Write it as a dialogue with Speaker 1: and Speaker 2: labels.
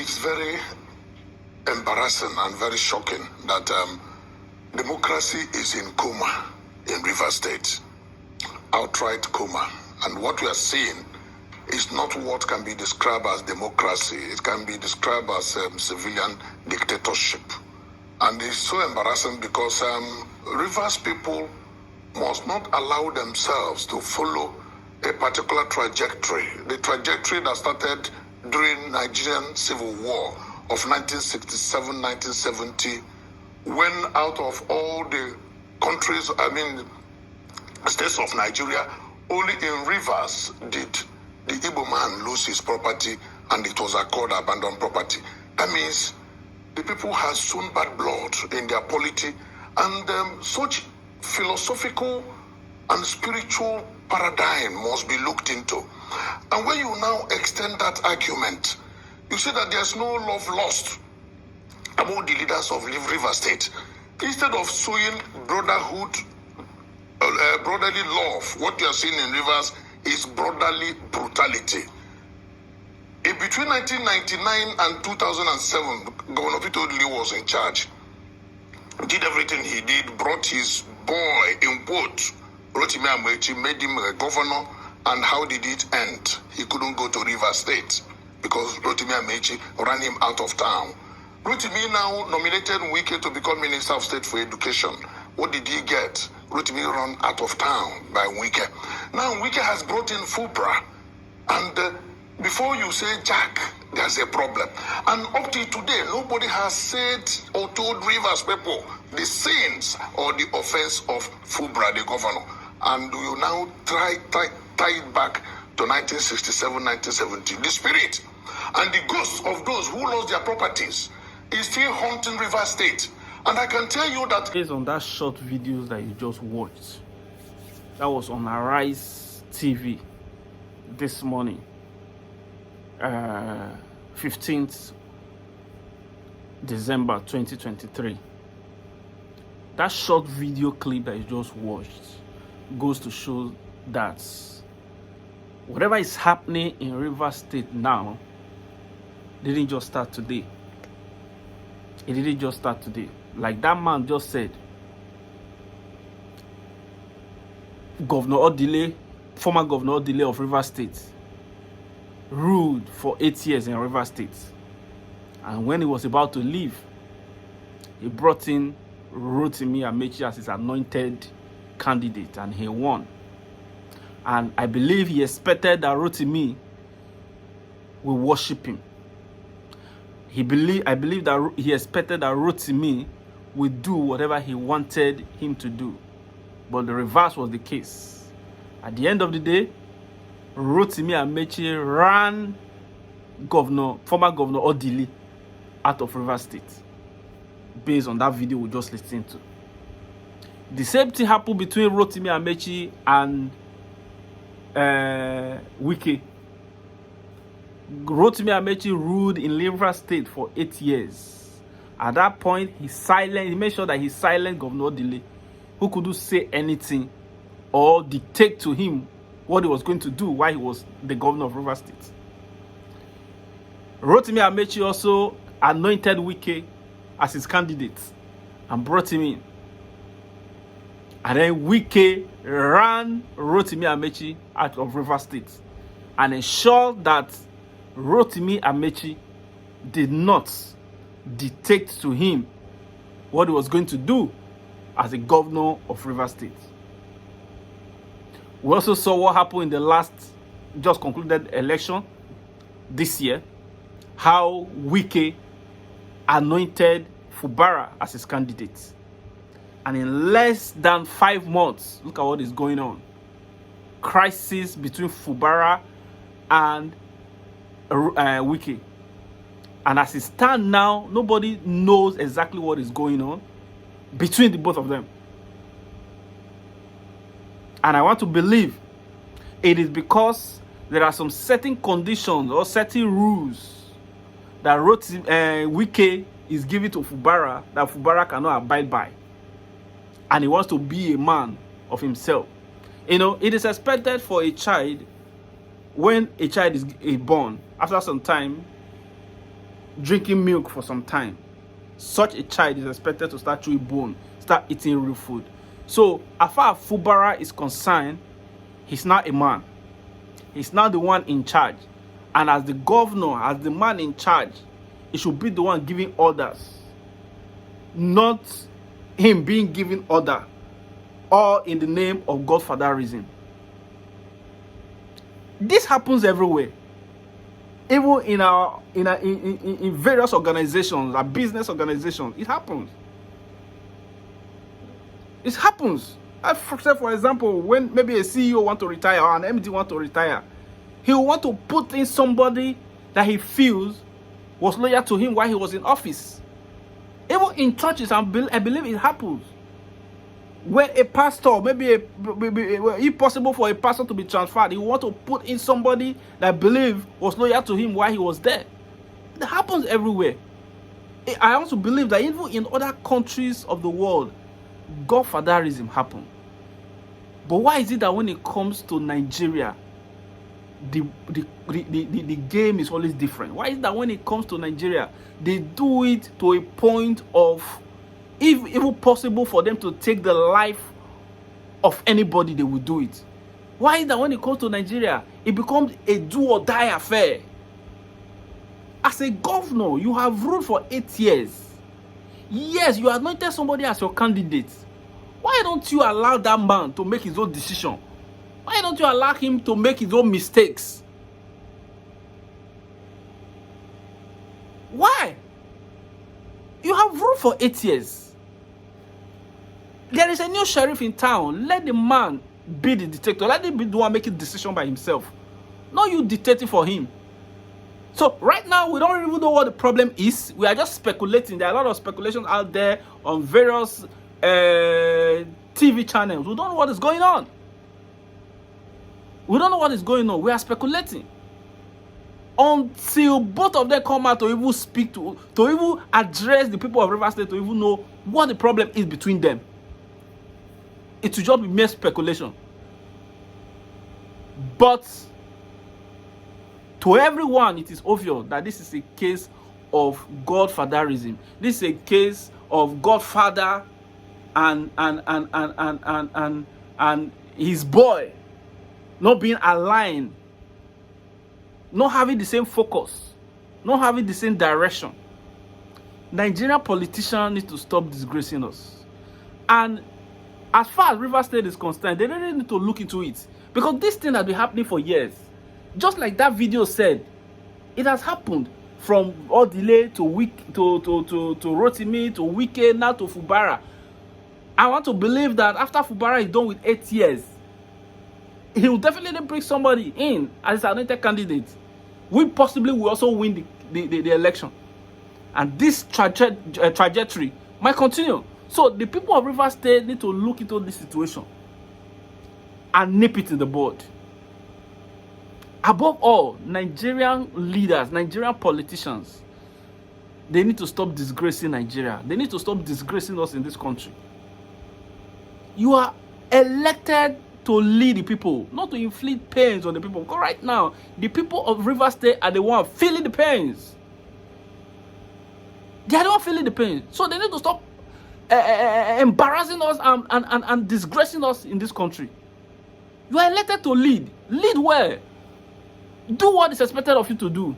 Speaker 1: It's very embarrassing and very shocking that democracy is in coma in Rivers State, outright coma. And what we are seeing is not what can be described as democracy. It can be described as civilian dictatorship. And it's so embarrassing because Rivers people must not allow themselves to follow a particular trajectory. The trajectory that started during Nigerian Civil War of 1967-1970, when out of all the countries, states of Nigeria, only in Rivers did the Igbo man lose his property and it was called abandoned property. That means the people have sown bad blood in their polity, and such philosophical and spiritual paradigm must be looked into. And when you now extend that argument, you see that there's no love lost among the leaders of River State. Instead of sowing brotherhood, brotherly love, what you are seeing in Rivers is brotherly brutality. In between 1999 and 2007, Governor Peter Odili was in charge. Did everything he did, brought his boy in quote, Rotimi Amechi, made him a governor, and how did it end? He couldn't go to Rivers State because Rotimi Amechi ran him out of town. Rotimi now nominated Wike to become Minister of State for Education. What did he get? Rotimi run out of town by Wike. Now Wike has brought in Fubara, and before you say Jack, there's a problem. And up to today, nobody has said or told Rivers people the sins or the offense of Fubara, the governor. And you now tie it back to 1967, 1970. The spirit and the ghosts of those who lost their properties is still haunting Rivers State. And I can tell you that
Speaker 2: based on that short videos that you just watched, that was on Arise TV this morning, 15th December 2023. That short video clip that you just watched goes to show that whatever is happening in Rivers State now didn't just start today. It didn't just start today. Like that man just said, Governor Odile, former Governor Odile of Rivers State, ruled for 8 years in Rivers State. And when he was about to leave, he brought in Rotimi Amechi as his anointed candidate, and he won. And I believe he expected that Rotimi will worship him. I believe that he expected that Rotimi would do whatever he wanted him to do. But the reverse was the case. At the end of the day, Rotimi Amechi ran former Governor Odili out of Rivers State, based on that video we just listened to. The same thing happened between Rotimi Amechi and Wike. Rotimi Amechi ruled in Rivers State for 8 years. At that point, he made sure that he silenced Governor Odile, who couldn't say anything or dictate to him what he was going to do while he was the governor of Rivers State. Rotimi Amechi also anointed Wike as his candidate and brought him in. And then Wike ran Rotimi Amechi out of Rivers State and ensured that Rotimi Amechi did not dictate to him what he was going to do as a governor of Rivers State. We also saw what happened in the last just concluded election this year, how Wike anointed Fubara as his candidate. And in less than 5 months, look at what is going on. Crisis between Fubara and Wike. And as it stands now, nobody knows exactly what is going on between the both of them. And I want to believe it is because there are some certain conditions or certain rules that Wike is giving to Fubara that Fubara cannot abide by. And he wants to be a man of himself. You know, it is expected for a child, when a child is born, after some time, drinking milk for some time, such a child is expected to start chewing bone, start eating real food. So as far as Fubara is concerned, he's not a man. He's not the one in charge. And as the governor, as the man in charge, he should be the one giving orders, not him being given order, all in the name of godfatherism. This happens everywhere. Even in various organizations, our business organizations, it happens. It happens. For example, when maybe a CEO wants to retire or an MD wants to retire, he will want to put in somebody that he feels was loyal to him while he was in office. Even in churches, I believe it happens. When a pastor, maybe if possible for a pastor to be transferred, he will want to put in somebody that believe was loyal to him while he was there. It happens everywhere. I also believe that even in other countries of the world, godfatherism happens. But why is it that when it comes to Nigeria, the game is always different? Why is it that when it comes to Nigeria, they do it to a point of, if even possible for them to take the life of anybody, they will do it? Why is it that when it comes to Nigeria, it becomes a do or die affair? As a governor, you have ruled for 8 years. Yes, you anointed somebody as your candidate. Why don't you allow that man to make his own decision? Why don't you allow him to make his own mistakes? Why? You have ruled for 8 years. There is a new sheriff in town. Let the man be the dictator. Let him be the one making decision by himself. Not you dictating for him. So right now, we don't even know what the problem is. We are just speculating. There are a lot of speculations out there on various TV channels. We don't know what is going on. We don't know what is going on. We are speculating. Until both of them come out to even speak, to even address the people of Rivers State, to even know what the problem is between them. It will just be mere speculation. But to everyone, it is obvious that this is a case of godfatherism. This is a case of Godfather and his boy not being aligned, not having the same focus, not having the same direction. Nigerian politicians need to stop disgracing us. And as far as Rivers State is concerned, they really need to look into it. Because this thing has been happening for years. Just like that video said, it has happened from Odile to Wike, to Rotimi, to Wike, now to Fubara. I want to believe that after Fubara is done with 8 years, he will definitely bring somebody in as an anointed candidate. We possibly will also win the election. And this trajectory might continue. So the people of Rivers State need to look into this situation and nip it in the bud. Above all, Nigerian leaders, Nigerian politicians, they need to stop disgracing Nigeria. They need to stop disgracing us in this country. You are elected to lead the people, not to inflict pains on the people. Because right now, the people of Rivers State are the ones feeling the pains. They are the ones feeling the pain. So they need to stop embarrassing us and disgracing us in this country. You are elected to lead. Lead well. Do what is expected of you to do.